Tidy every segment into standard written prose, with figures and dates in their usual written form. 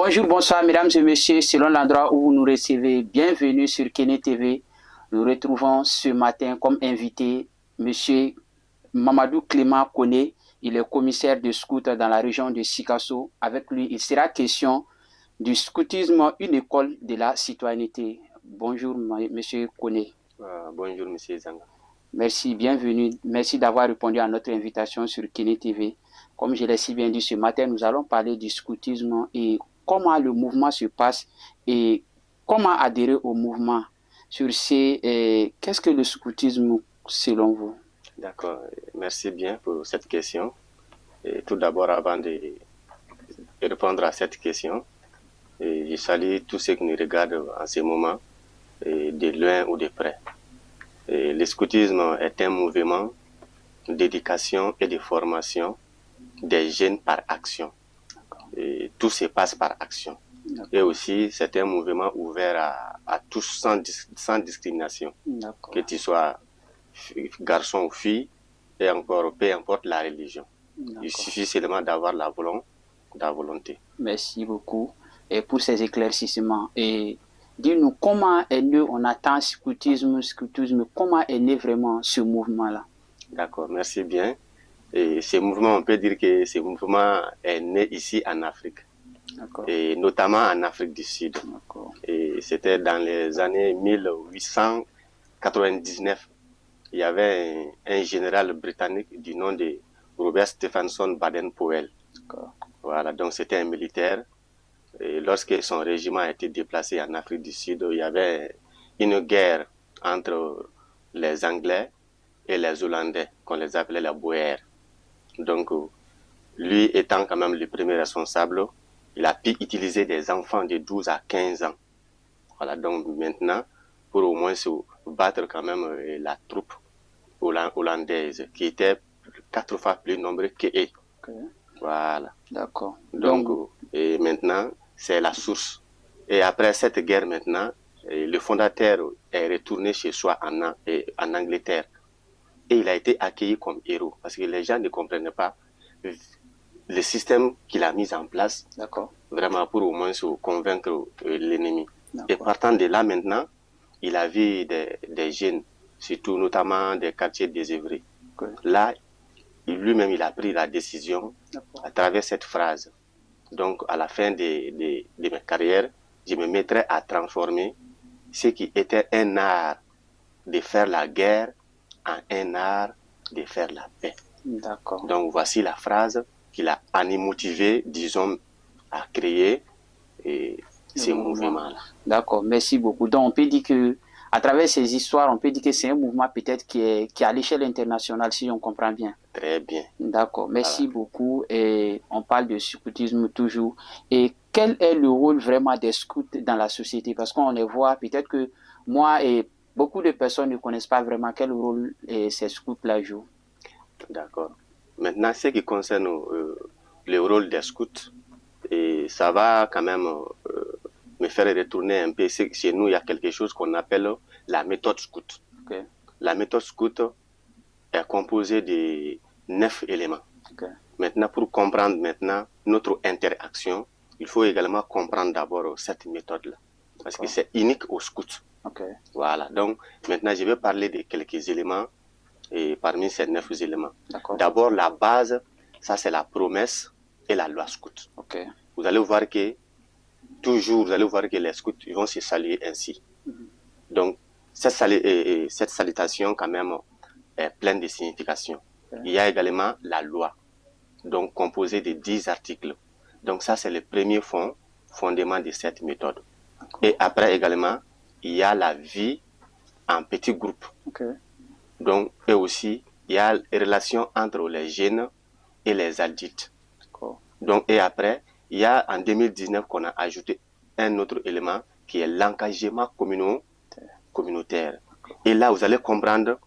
Bonjour, bonsoir mesdames et messieurs, selon l'endroit où vous nous recevez, bienvenue sur Kene TV. Nous retrouvons ce matin comme invité monsieur Mamadou Clément Koné. Il est commissaire de scout dans la région de Sikasso. Avec lui, il sera question du scoutisme, une école de la citoyenneté. Bonjour monsieur Koné. Bonjour monsieur Zanga. Merci, bienvenue. Merci d'avoir répondu à notre invitation sur Kene TV. Comme je l'ai si bien dit ce matin, nous allons parler du scoutisme et comment le mouvement se passe et comment adhérer au mouvement. Sur ces, qu'est-ce que le scoutisme selon vous? D'accord, merci bien pour cette question. Et tout d'abord, avant de répondre à cette question, je salue tous ceux qui nous regardent en ce moment, de loin ou de près. Le scoutisme est un mouvement d'éducation et de formation des jeunes par action. Et tout se passe par action. Et aussi, c'est un mouvement ouvert à tous sans discrimination. Que tu sois garçon ou fille, et encore, peu importe la religion. Il suffit seulement d'avoir la volonté. Merci beaucoup et pour ces éclaircissements. Et dis-nous, comment est né, on attend scoutisme, comment est né vraiment ce mouvement-là? D'accord, merci bien. Et ce mouvement, on peut dire que ce mouvement est né ici en Afrique, et notamment en Afrique du Sud. Et c'était dans les années 1899. Il y avait un général britannique du nom de Robert Stephenson Baden-Powell. Voilà, donc c'était un militaire. Et lorsque son régiment a été déplacé en Afrique du Sud, il y avait une guerre entre les Anglais et les Hollandais, qu'on les appelait les Boers. Donc, lui étant quand même le premier responsable, il a pu utiliser des enfants de 12 à 15 ans. Voilà, donc maintenant, pour au moins se battre quand même la troupe hollandaise, qui était 4 fois plus nombreux qu'eux. Voilà. D'accord. Donc, et maintenant, c'est la source. Et après cette guerre maintenant, le fondateur est retourné chez soi en Angleterre. Et il a été accueilli comme héros, parce que les gens ne comprenaient pas le système qu'il a mis en place, vraiment pour au moins se convaincre l'ennemi. Et partant de là maintenant, il a vu des jeunes, surtout notamment des quartiers désœuvrés. Là, lui-même, il a pris la décision à travers cette phrase. Donc, à la fin de ma carrière, je me mettrai à transformer ce qui était un art de faire la guerre en un art de faire la paix. Donc, voici la phrase qui l'a motivé, disons, à créer ce mouvement-là. D'accord, merci beaucoup. Donc, on peut dire que à travers ces histoires, on peut dire que c'est un mouvement peut-être qui est à l'échelle internationale, si on comprend bien. Très bien. D'accord, merci beaucoup. Et on parle de scoutisme toujours. Et quel est le rôle vraiment des scouts dans la société? Parce qu'on les voit, peut-être que moi et beaucoup de personnes ne connaissent pas vraiment quel rôle ces scouts-là jouent. D'accord. Maintenant, ce qui concerne le rôle des scouts, et ça va quand même me faire retourner un peu. Chez nous, il y a quelque chose qu'on appelle la méthode scout. La méthode scout est composée de 9 éléments. Maintenant, pour comprendre maintenant notre interaction, il faut également comprendre d'abord cette méthode-là, parce que c'est unique aux scouts. Voilà, donc maintenant je vais parler de quelques éléments et parmi ces 9 éléments. D'abord, la base, ça c'est la promesse et la loi scout. Vous allez voir que toujours, vous allez voir que les scouts ils vont se saluer ainsi. Donc, cette salutation quand même est pleine de signification. Il y a également la loi, donc composée de 10 articles. Donc ça c'est le premier fondement de cette méthode. Et après également, il y a la vie en petits groupes. Donc, et aussi, il y a les relations entre les jeunes et les adultes. Donc, et après, il y a en 2019 qu'on a ajouté un autre élément qui est l'engagement communautaire. Et là, vous allez comprendre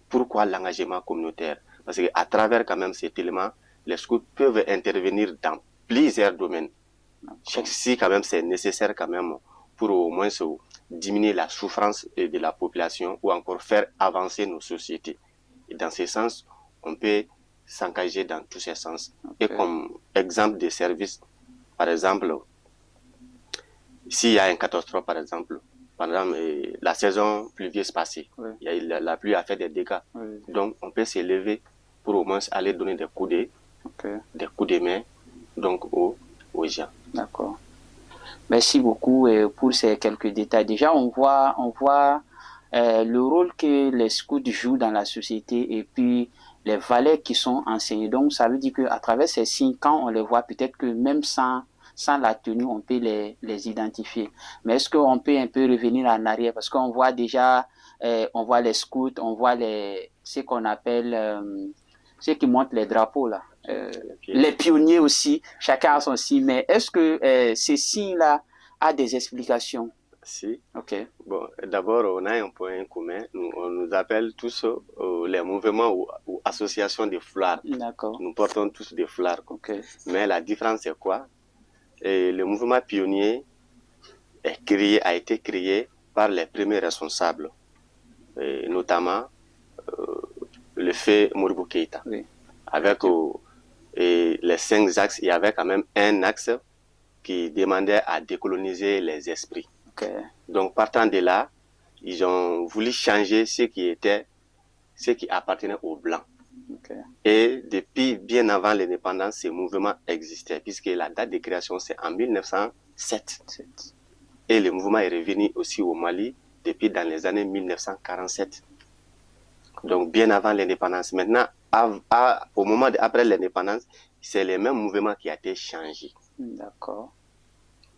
pourquoi l'engagement communautaire. Parce qu'à travers quand même cet élément, les scouts peuvent intervenir dans plusieurs domaines. Si quand même c'est nécessaire quand même pour au moins diminuer la souffrance de la population ou encore faire avancer nos sociétés. Et dans ce sens, on peut s'engager dans tous ces sens. Et comme exemple de service, par exemple, s'il y a un catastrophe, par exemple, pendant la saison pluvieuse passée, Oui. il y a la pluie a fait des dégâts. Oui. Donc, on peut s'élever pour au moins aller donner des coups de main donc, aux gens. D'accord. Merci beaucoup pour ces quelques détails. Déjà, on voit le rôle que les scouts jouent dans la société et puis les valeurs qui sont enseignées. Donc, ça veut dire qu'à travers ces signes, quand on les voit, peut-être que même sans la tenue, on peut les identifier. Mais est-ce qu'on peut un peu revenir en arrière? Parce qu'on voit déjà, on voit les scouts, on voit ce qu'on appelle, ceux qui montent les drapeaux là. Les pionniers aussi, chacun a son signe. Mais est-ce que ces signes-là a des explications? Si. Ok. Bon, d'abord, on a un point commun. On nous appelle tous les mouvements ou associations de foulards. D'accord. Nous portons tous des foulards. Okay. Mais la différence, c'est quoi? Le mouvement pionnier a été créé par les premiers responsables, notamment le fait Modibo Keïta. Oui. Avec les 5 axes, il y avait quand même un axe qui demandait à décoloniser les esprits. Okay. Donc, partant de là, ils ont voulu changer ce qui appartenait aux Blancs. Okay. Et depuis bien avant l'indépendance, ce mouvement existait, puisque la date de création, c'est en 1907. Et le mouvement est revenu aussi au Mali depuis dans les années 1947. Donc, bien avant l'indépendance. Maintenant, au moment après l'indépendance, c'est le même mouvement qui a été changé. D'accord.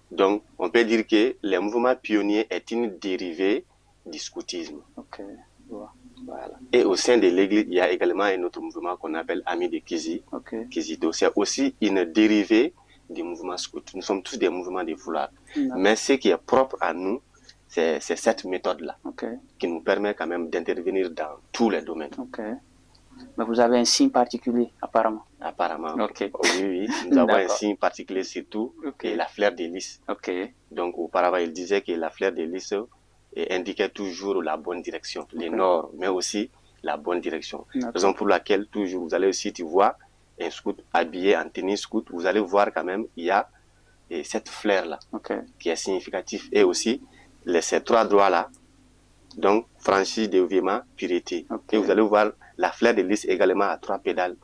Donc, on peut dire que le mouvement pionnier est une dérivée du scoutisme. Okay. Wow. Voilà. Et au sein de l'église, il y a également un autre mouvement qu'on appelle Amis de Kizi. Okay. Kizito. C'est aussi une dérivée du mouvement scout. Nous sommes tous des mouvements de foulards. Mais ce qui est propre à nous, c'est cette méthode-là qui nous permet quand même d'intervenir dans tous les domaines. Okay. Mais vous avez un signe particulier, apparemment. Apparemment. Okay. Oui. Nous avons un signe particulier surtout, et la fleur de lys. Okay. Donc, auparavant, il disait que la fleur de lys indiquait toujours la bonne direction, le nord, mais aussi la bonne direction. Raison pour laquelle, toujours, vous allez aussi, tu vois, un scout habillé en tenue scout, vous allez voir quand même, il y a cette fleur-là qui est significative. Et aussi, ces 3 droits-là, donc franchise, déviement, pureté. Et vous allez voir la fleur de lys également à 3 pédales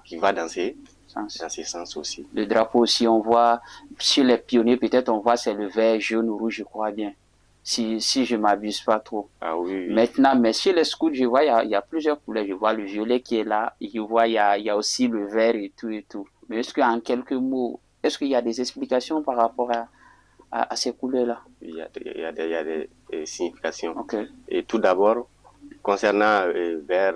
qui va dans ces sens aussi. Le drapeau aussi, on voit, chez les pionniers, peut-être on voit c'est le vert, jaune, rouge, je crois bien. Si je ne m'abuse pas trop. Ah oui. Maintenant, mais chez les scouts, je vois, il y a plusieurs couleurs. Je vois le violet qui est là. Je vois, il y a aussi le vert et tout. Mais est-ce qu'en quelques mots, est-ce qu'il y a des explications par rapport à ces couleurs-là? Il y a des significations. Okay. Et tout d'abord, concernant vert,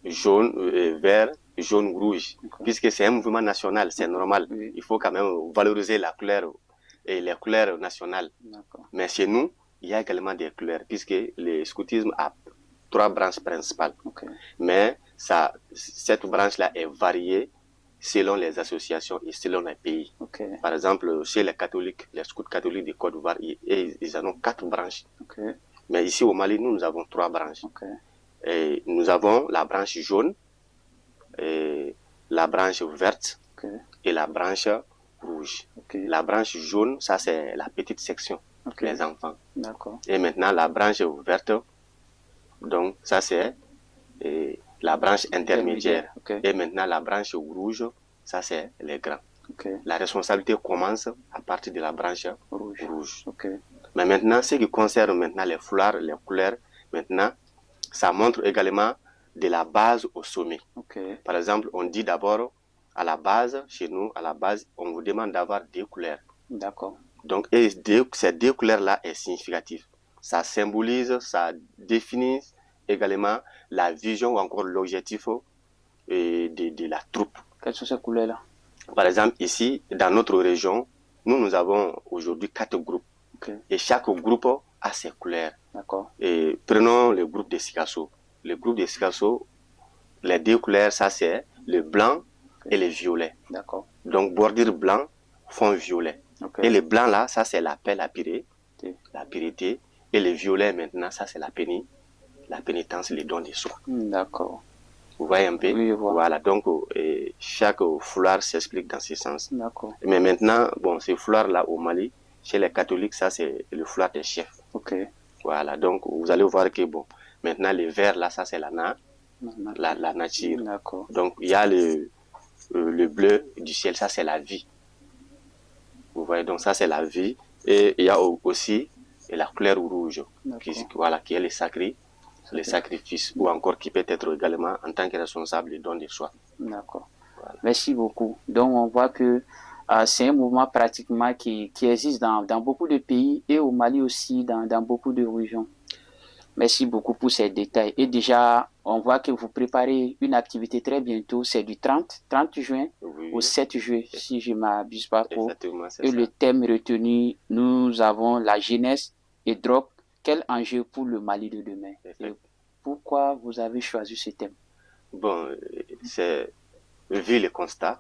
jaune, rouge, puisque c'est un mouvement national, c'est normal. Il faut quand même valoriser la couleur et les couleurs nationales. Mais chez nous, il y a également des couleurs, puisque le scoutisme a 3 branches principales. Mais cette branche-là est variée selon les associations et selon les pays. Par exemple, chez les catholiques, les scouts catholiques de Côte d'Ivoire, ils en ont 4 branches. Mais ici au Mali, nous avons 3 branches. Et nous avons la branche jaune, et la branche verte et la branche rouge. La branche jaune, ça c'est la petite section, les enfants. Et maintenant la branche verte, donc ça c'est la branche intermédiaire. Et maintenant la branche rouge, ça c'est les grands. La responsabilité commence à partir de la branche rouge. Mais maintenant, ce qui concerne maintenant les foulards, les couleurs, maintenant, ça montre également de la base au sommet. Par exemple, on dit d'abord à la base, chez nous, à la base, on vous demande d'avoir 2 couleurs. Donc, ces 2 couleurs-là est significative. Ça symbolise, ça définit également la vision ou encore l'objectif de la troupe. Quelles sont ces couleurs-là? Par exemple, ici, dans notre région, nous avons aujourd'hui 4 groupes. Et chaque groupe a ses couleurs. Et prenons le groupe de Sikasso. Le groupe de Sikasso, les 2 couleurs, ça c'est le blanc et le violet. Donc, bordure blanc, fond violet. Et le blanc là, ça c'est la paix, la pureté. Et le violet maintenant, ça c'est la pénitence, le don de soi. Vous voyez un peu? Oui, je vois. Voilà, donc chaque foulard s'explique dans ce sens. Mais maintenant, bon, ces foulards là au Mali, Chez les catholiques, ça c'est le foulard des chefs. Ok. Voilà, donc vous allez voir que bon, maintenant les verts là, ça c'est la nature. D'accord. Donc il y a le bleu du ciel, ça c'est la vie. Vous voyez, donc ça c'est la vie. Et il y a aussi la couleur rouge, qui est le sacré, le sacrifice, ou encore qui peut être également en tant que responsable le don de soi. D'accord. Voilà. Merci beaucoup. Donc on voit que c'est un mouvement pratiquement qui existe dans beaucoup de pays et au Mali aussi, dans beaucoup de régions. Merci beaucoup pour ces détails. Et déjà, on voit que vous préparez une activité très bientôt. C'est du 30 juin au 7 juillet, si je ne m'abuse pas trop. Et le thème retenu, nous avons la jeunesse et drogue. Quel enjeu pour le Mali de demain? Et pourquoi vous avez choisi ce thème? Bon, c'est vu le constat,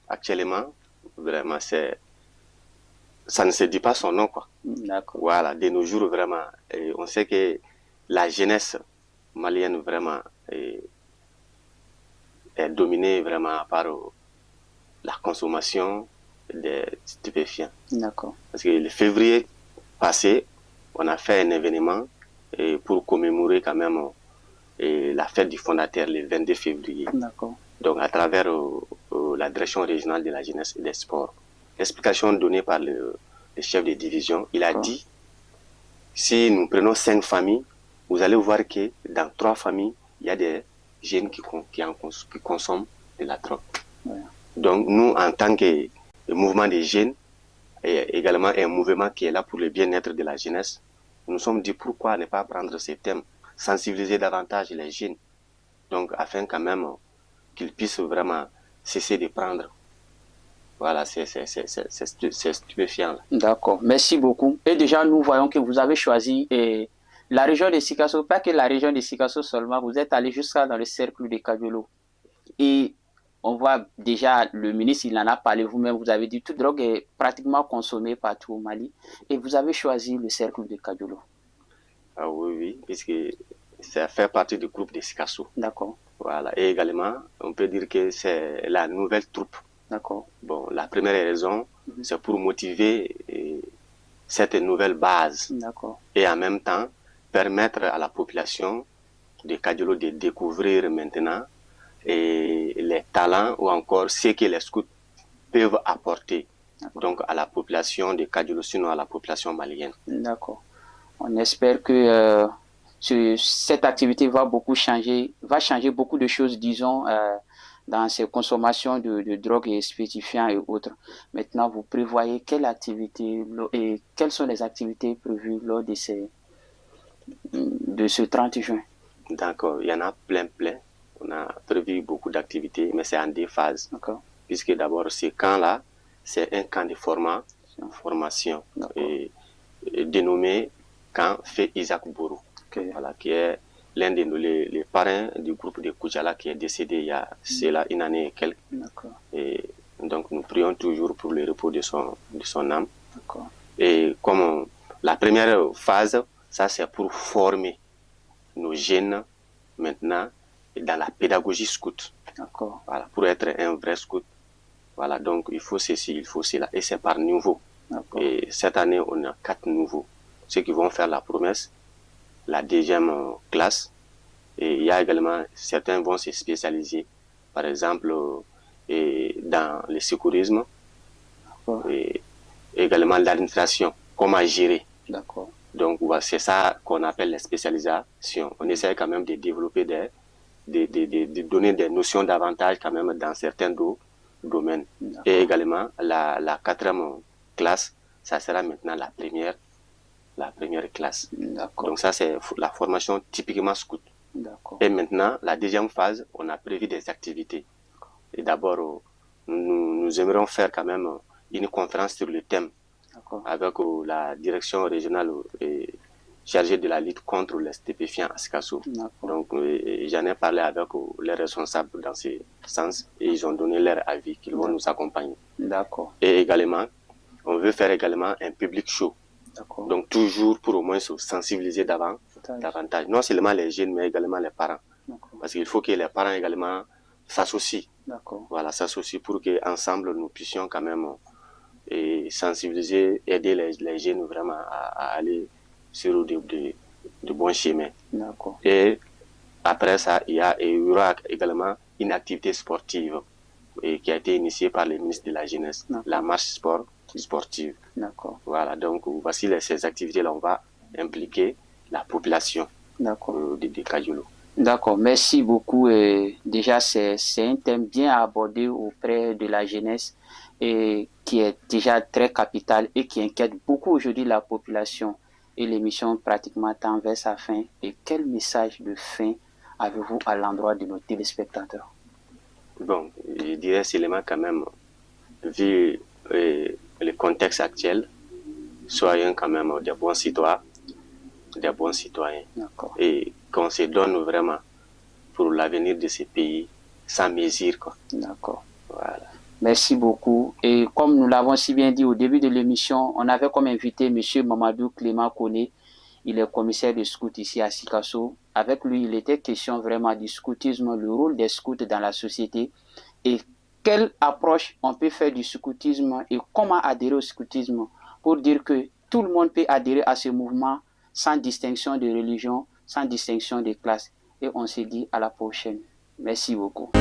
actuellement, vraiment, ça ne se dit pas son nom, quoi. D'accord. Voilà, de nos jours, vraiment, on sait que la jeunesse malienne, vraiment, est dominée vraiment par la consommation des stupéfiants. D'accord. Parce que le février passé, on a fait un événement pour commémorer quand même la fête du fondateur le 22 février. D'accord. Donc, à travers la direction régionale de la jeunesse et des sports, l'explication donnée par le chef de division, il a dit, si nous prenons 5 familles, vous allez voir que dans 3 familles, il y a des jeunes qui consomment de la drogue. Ouais. Donc, nous, en tant que mouvement des jeunes, et également un mouvement qui est là pour le bien-être de la jeunesse, nous nous sommes dit pourquoi ne pas prendre ces thèmes, sensibiliser davantage les jeunes, donc afin quand même qu'ils puissent vraiment cesser de prendre. Voilà, c'est stupéfiant. D'accord, merci beaucoup. Et déjà, nous voyons que vous avez choisi la région de Sikasso, pas que la région de Sikasso seulement, vous êtes allé jusqu'à dans le cercle de Kadiolo. Et on voit déjà, le ministre, il en a parlé vous-même, vous avez dit toute drogue est pratiquement consommée partout au Mali. Et vous avez choisi le cercle de Kadiolo. Ah oui, puisque ça fait partie du groupe de Sikasso. D'accord. Voilà, et également, on peut dire que c'est la nouvelle troupe. D'accord. Bon, la première raison, c'est pour motiver cette nouvelle base. D'accord. Et en même temps, permettre à la population de Kadiolo de découvrir maintenant les talents ou encore ce que les scouts peuvent apporter donc à la population de Kadiolo, sinon à la population malienne. D'accord. On espère que cette activité va changer beaucoup de choses, disons, dans ces consommations de drogue et stupéfiants et autres. Maintenant, vous prévoyez quelles sont les activités prévues lors de ce 30 juin? D'accord, il y en a plein. On a prévu beaucoup d'activités, mais c'est en 2 phases. Puisque d'abord, ce camp-là, c'est un camp de formation dénommé camp Fé Isaac Bourou, voilà, qui est l'un des parrains du groupe de Koujala qui est décédé il y a une année et quelques. Et donc nous prions toujours pour le repos de son âme. Et comme la première phase, ça c'est pour former nos jeunes maintenant dans la pédagogie scout. Voilà, pour être un vrai scout. Voilà, donc il faut ceci, il faut cela. Et c'est par niveau. Et cette année, on a 4 nouveaux. Ceux qui vont faire la promesse, la 2e classe. Et il y a également, certains vont se spécialiser, par exemple, dans le secourisme, et également l'administration, comment gérer. Donc, c'est ça qu'on appelle la spécialisation. On essaie quand même de développer de donner des notions d'avantage quand même dans certains domaines. Et également, la 4e classe, ça sera maintenant la première classe. Donc ça, c'est la formation typiquement scout. Et maintenant, la 2e phase, on a prévu des activités. Et d'abord, nous aimerions faire quand même une conférence sur le thème avec la direction régionale chargée de la lutte contre les stupéfiants à Sikasso. Donc, j'en ai parlé avec les responsables dans ce sens et ils ont donné leur avis qu'ils vont nous accompagner. Et également, on veut faire également un public show. Donc, toujours pour au moins se sensibiliser davantage. Non seulement les jeunes, mais également les parents. Parce qu'il faut que les parents également s'associent. Voilà, s'associent pour qu'ensemble, nous puissions quand même et sensibiliser, aider les jeunes vraiment à aller sur de bons chemins. D'accord. Et après ça, il y aura également une activité sportive qui a été initiée par le ministre de la Jeunesse, la marche sportive. D'accord. Voilà, donc voici ces activités-là, on va impliquer la population de Kajulu. D'accord, merci beaucoup. Déjà, c'est un thème bien abordé auprès de la jeunesse et qui est déjà très capital et qui inquiète beaucoup aujourd'hui la population. Et l'émission pratiquement tend vers sa fin. Et quel message de fin avez-vous à l'endroit de nos téléspectateurs? Bon, je dirais seulement quand même, vu le contexte actuel, soyons quand même des bons citoyens. Et qu'on se donne vraiment pour l'avenir de ce pays sans mesure, quoi. D'accord. Voilà. Merci beaucoup. Et comme nous l'avons si bien dit au début de l'émission, on avait comme invité M. Mamadou Clément Koné. Il est commissaire de scout ici à Sikasso. Avec lui, il était question vraiment du scoutisme, le rôle des scouts dans la société et quelle approche on peut faire du scoutisme et comment adhérer au scoutisme pour dire que tout le monde peut adhérer à ce mouvement sans distinction de religion, sans distinction de classe. Et on se dit à la prochaine. Merci beaucoup.